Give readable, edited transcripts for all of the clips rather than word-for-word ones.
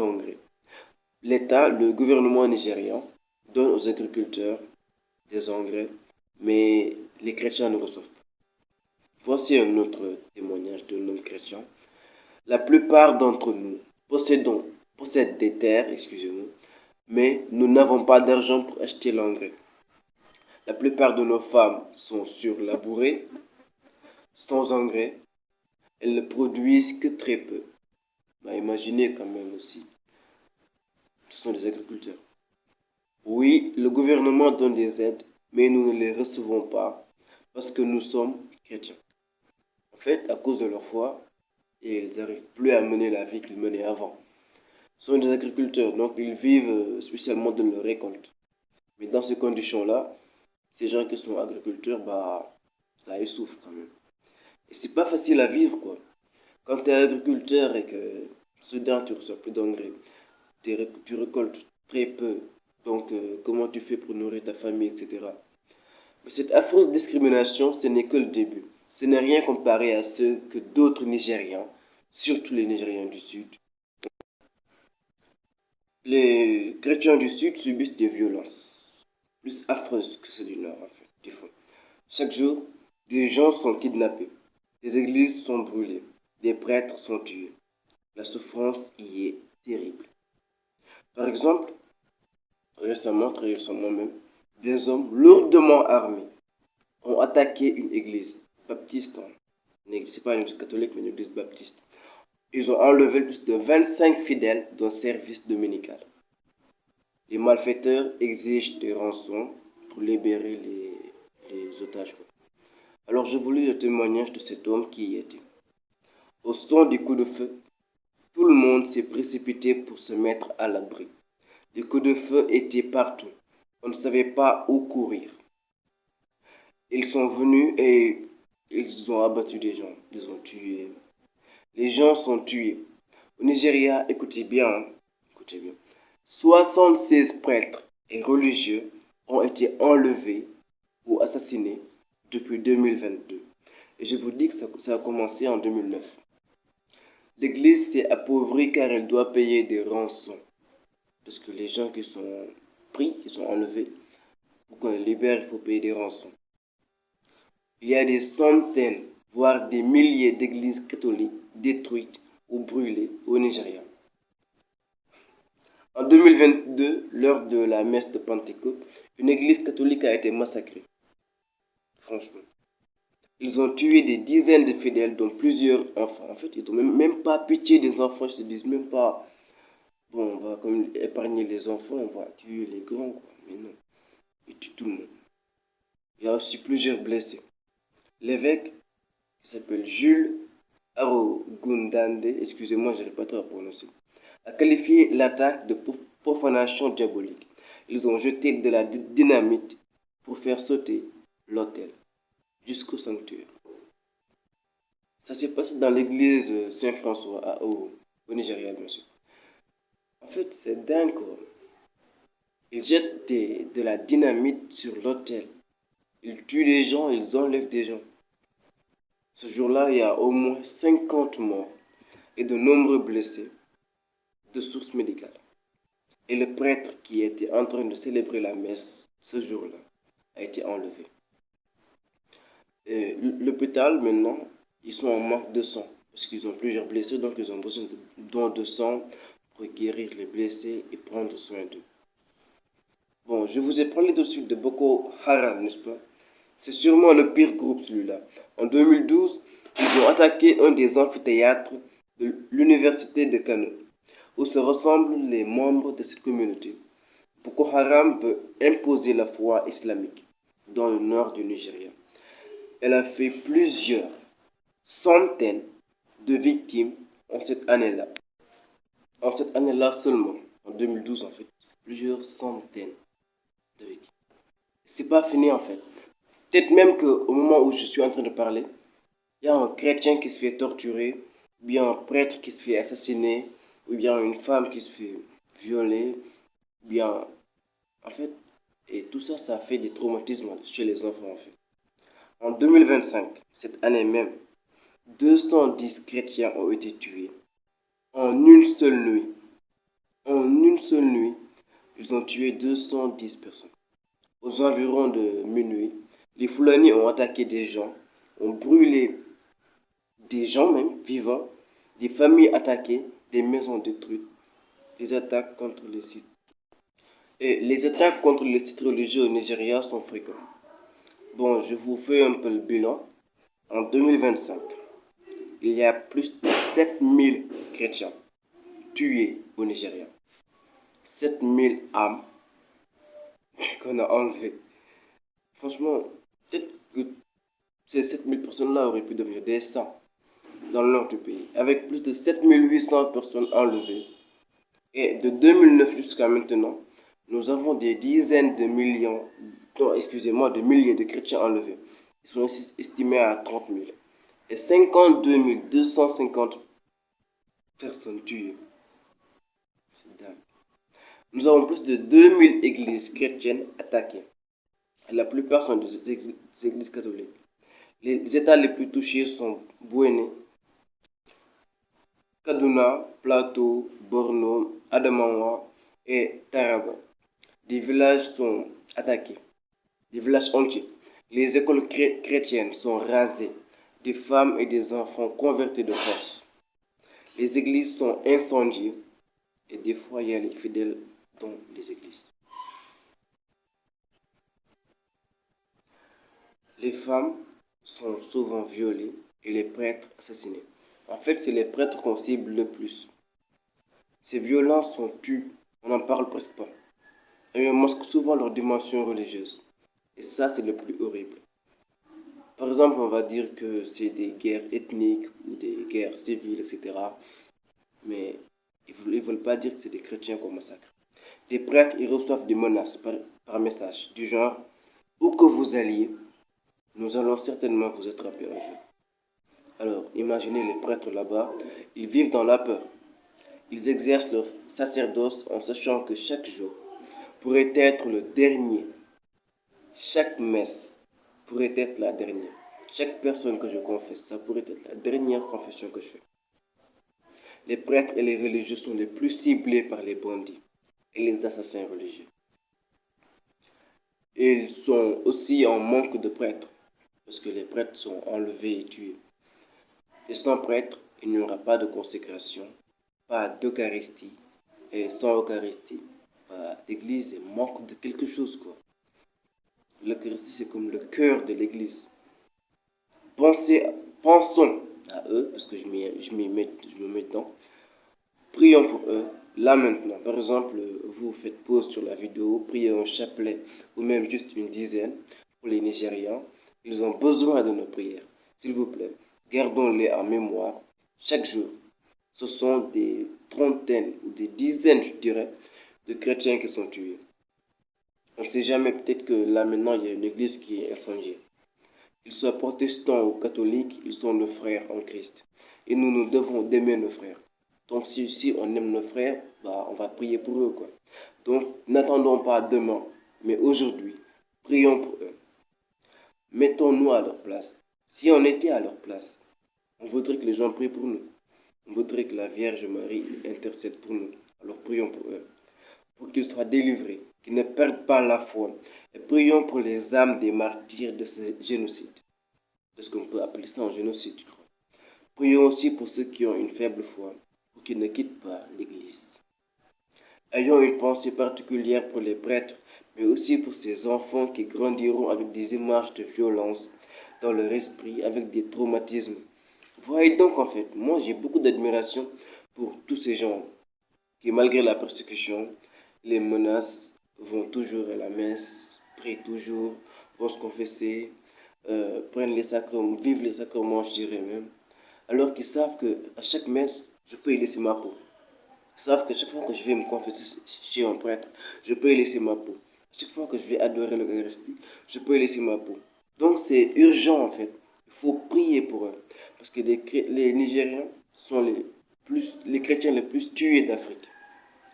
d'engrais. L'État, le gouvernement nigérian, donne aux agriculteurs des engrais, mais les chrétiens ne reçoivent pas. Voici un autre témoignage de l'homme chrétien. La plupart d'entre nous possèdent des terres, excusez-moi, mais nous n'avons pas d'argent pour acheter l'engrais. La plupart de nos femmes sont surlabourées, sans engrais. Elles ne produisent que très peu. Imaginez quand même aussi, ce sont des agriculteurs. Oui, le gouvernement donne des aides, mais nous ne les recevons pas parce que nous sommes chrétiens. En fait, à cause de leur foi, ils n'arrivent plus à mener la vie qu'ils menaient avant. Ce sont des agriculteurs, donc ils vivent spécialement de leur récolte. Mais dans ces conditions-là, ces gens qui sont agriculteurs, là, ils souffrent quand même. Et c'est pas facile à vivre, quoi. Quand tu es agriculteur et que soudain tu reçois plus d'engrais, tu récoltes très peu, donc comment tu fais pour nourrir ta famille, etc. Mais cette affreuse discrimination, ce n'est que le début. Ce n'est rien comparé à ce que d'autres Nigérians, surtout les Nigériens du Sud, les chrétiens du Sud subissent des violences plus affreuses que ceux du Nord, en fait, des fois. Chaque jour, des gens sont kidnappés, des églises sont brûlées, des prêtres sont tués. La souffrance y est terrible. Par exemple, très récemment même, des hommes lourdement armés ont attaqué une église baptiste. C'est pas une église catholique, mais une église baptiste. Ils ont enlevé plus de 25 fidèles d'un service dominical. Les malfaiteurs exigent des rançons pour libérer les otages. Alors je vous lis le témoignage de cet homme qui y était. Au son des coups de feu, tout le monde s'est précipité pour se mettre à l'abri. Les coups de feu étaient partout. On ne savait pas où courir. Ils sont venus et ils ont abattu des gens. Ils ont tué. Les gens sont tués. Au Nigeria, écoutez bien, hein, écoutez bien. 76 prêtres et religieux ont été enlevés ou assassinés depuis 2022. Et je vous dis que ça a commencé en 2009. L'Église s'est appauvrie car elle doit payer des rançons. Parce que les gens qui sont pris, qui sont enlevés, pour qu'on les libère, il faut payer des rançons. Il y a des centaines, voire des milliers d'églises catholiques détruites ou brûlées au Nigeria. En 2022, lors de la messe de Pentecôte, une église catholique a été massacrée. Franchement. Ils ont tué des dizaines de fidèles, dont plusieurs enfants. En fait, ils n'ont même pas pitié des enfants. Ils se disent même pas, bon, on va comme épargner les enfants, on va tuer les grands, quoi. Mais non, ils tuent tout le monde. Il y a aussi plusieurs blessés. L'évêque, qui s'appelle Jules Arogundande, excusez-moi, je n'arrive pas trop à prononcer, a qualifié l'attaque de profanation diabolique. Ils ont jeté de la dynamite pour faire sauter l'autel jusqu'au sanctuaire. Ça s'est passé dans l'église Saint-François au Nigeria, bien sûr. En fait, c'est dingue, quoi. Ils jettent de la dynamite sur l'autel. Ils tuent des gens, ils enlèvent des gens. Ce jour-là, il y a au moins 50 morts et de nombreux blessés de sources médicales. Et le prêtre qui était en train de célébrer la messe ce jour-là a été enlevé. L'hôpital, maintenant, ils sont en manque de sang parce qu'ils ont plusieurs blessés, donc ils ont besoin de dons de sang pour guérir les blessés et prendre soin d'eux. Bon, je vous ai parlé tout de suite de Boko Haram, n'est-ce pas? C'est sûrement le pire groupe, celui-là. En 2012, ils ont attaqué un des amphithéâtres de l'université de Kano, où se ressemblent les membres de cette communauté. Boko Haram veut imposer la foi islamique dans le nord du Nigeria. Elle a fait plusieurs centaines de victimes en cette année-là. En cette année-là seulement, en 2012 en fait, plusieurs centaines de victimes. C'est pas fini en fait. Peut-être même qu'au moment où je suis en train de parler, il y a un chrétien qui se fait torturer, ou bien un prêtre qui se fait assassiner, ou bien une femme qui se fait violer, ou bien, en fait, et tout ça, ça fait des traumatismes chez les enfants en fait. En 2025, cette année même, 210 chrétiens ont été tués en une seule nuit. seule nuit, ils ont tué 210 personnes. Aux environs de minuit, les Fulani ont attaqué des gens, ont brûlé des gens même vivants, des familles attaquées, des maisons détruites, des attaques contre les sites. Et les attaques contre les sites religieux au Nigeria sont fréquentes. Bon, je vous fais un peu le bilan. En 2025, il y a plus de 7000 chrétiens tués au Nigeria. 7000 âmes qu'on a enlevées. Franchement, peut-être que ces 7000 personnes-là auraient pu devenir des saints dans le nord du pays, avec plus de 7800 personnes enlevées. Et de 2009 jusqu'à maintenant, nous avons des dizaines de millions, non, excusez-moi, de milliers de chrétiens enlevés. Ils sont estimés à 30 000. Et 52 250 personnes tuées. C'est dingue. Nous avons plus de 2000 églises chrétiennes attaquées. Et la plupart sont des églises catholiques. Les États les plus touchés sont Bouéné, Kaduna, Plateau, Borno, Adamawa et Taraba. Des villages sont attaqués, des villages entiers. Les écoles chrétiennes sont rasées, des femmes et des enfants convertis de force. Les églises sont incendiées et des fois il y a les fidèles dans les églises. Les femmes sont souvent violées et les prêtres assassinés. En fait, c'est les prêtres qu'on cible le plus. Ces violences sont tues, on n'en parle presque pas. Et on masque souvent leur dimension religieuse. Et ça, c'est le plus horrible. Par exemple, on va dire que c'est des guerres ethniques ou des guerres civiles, etc. Mais ils veulent pas dire que c'est des chrétiens qu'on massacre. Des prêtres, ils reçoivent des menaces par message, du genre, où que vous alliez, nous allons certainement vous attraper un jour. Alors, imaginez les prêtres là-bas, ils vivent dans la peur. Ils exercent leur sacerdoce en sachant que chaque jour pourrait être le dernier. Chaque messe pourrait être la dernière. Chaque personne que je confesse, ça pourrait être la dernière confession que je fais. Les prêtres et les religieux sont les plus ciblés par les bandits et les assassins religieux. Et ils sont aussi en manque de prêtres, parce que les prêtres sont enlevés et tués. Et sans prêtre, il n'y aura pas de consécration, pas d'Eucharistie. Et sans Eucharistie, l'Église manque de quelque chose, quoi. L'Eucharistie, c'est comme le cœur de l'Église. Pensons à eux, parce que je me mets dedans. Prions pour eux, là maintenant. Par exemple, vous faites pause sur la vidéo, priez un chapelet, ou même juste une dizaine, pour les Nigérians. Ils ont besoin de nos prières. S'il vous plaît, gardons-les en mémoire chaque jour. Ce sont des trentaines ou des dizaines, je dirais, de chrétiens qui sont tués. On ne sait jamais, peut-être que là maintenant, il y a une église qui est incendiée. Qu'ils soient protestants ou catholiques, ils sont nos frères en Christ. Et nous devons aimer nos frères. Donc si on aime nos frères, on va prier pour eux, quoi. Donc n'attendons pas demain, mais aujourd'hui, prions pour eux. Mettons-nous à leur place. Si on était à leur place, on voudrait que les gens prient pour nous. On voudrait que la Vierge Marie intercède pour nous. Alors prions pour eux, pour qu'ils soient délivrés, qu'ils ne perdent pas la foi. Et prions pour les âmes des martyrs de ce génocide. Parce qu'on peut appeler ça un génocide, je crois. Prions aussi pour ceux qui ont une faible foi, pour qu'ils ne quittent pas l'Église. Ayons une pensée particulière pour les prêtres, mais aussi pour ces enfants qui grandiront avec des images de violence dans leur esprit, avec des traumatismes. Voyez donc, en fait, moi j'ai beaucoup d'admiration pour tous ces gens qui, malgré la persécution, les menaces, vont toujours à la messe, prient toujours, vont se confesser, prennent les sacrements, vivent les sacrements, je dirais même, alors qu'ils savent qu'à chaque messe, je peux y laisser ma peau. Ils savent que chaque fois que je vais me confesser chez un prêtre, je peux y laisser ma peau. Chaque fois que je vais adorer l'Eucharistie, je peux y laisser ma peau. Donc c'est urgent en fait. Il faut prier pour eux. Parce que les Nigériens sont les chrétiens les plus tués d'Afrique.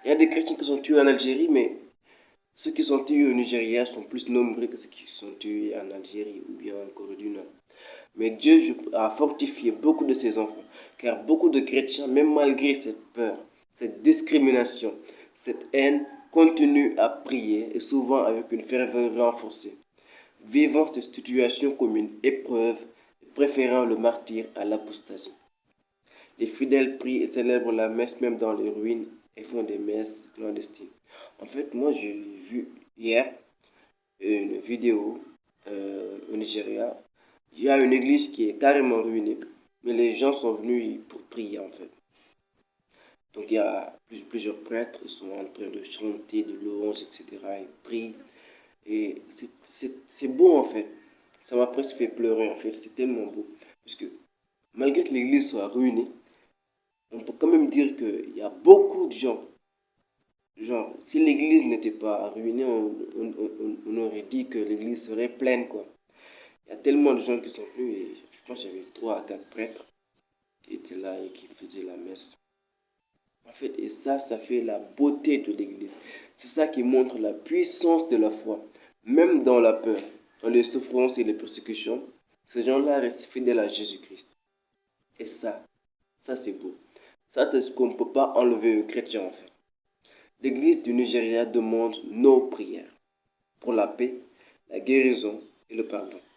Il y a des chrétiens qui sont tués en Algérie, mais ceux qui sont tués au Nigeria sont plus nombreux que ceux qui sont tués en Algérie ou bien en Corée du Nord. Mais Dieu a fortifié beaucoup de ses enfants, car beaucoup de chrétiens, même malgré cette peur, cette discrimination, Cette haine continue à prier et souvent avec une ferveur renforcée, vivant cette situation comme une épreuve et préférant le martyre à l'apostasie. Les fidèles prient et célèbrent la messe même dans les ruines et font des messes clandestines. En fait, moi j'ai vu hier une vidéo au Nigeria. Il y a une église qui est carrément ruinée, mais les gens sont venus pour prier en fait. Donc il y a plusieurs prêtres, ils sont en train de chanter de louanges, etc. Ils prient. Et c'est beau en fait. Ça m'a presque fait pleurer en fait. C'est tellement beau. Parce que malgré que l'église soit ruinée, on peut quand même dire qu'il y a beaucoup de gens. Genre, si l'église n'était pas ruinée, on aurait dit que l'église serait pleine quoi. Il y a tellement de gens qui sont venus et je pense qu'il y avait 3 à 4 prêtres qui étaient là et qui faisaient la messe. En fait, et ça fait la beauté de l'Église. C'est ça qui montre la puissance de la foi. Même dans la peur, dans les souffrances et les persécutions, ces gens-là restent fidèles à Jésus-Christ. Et ça c'est beau. Ça c'est ce qu'on ne peut pas enlever aux chrétiens en fait. L'Église du Nigeria demande nos prières pour la paix, la guérison et le pardon.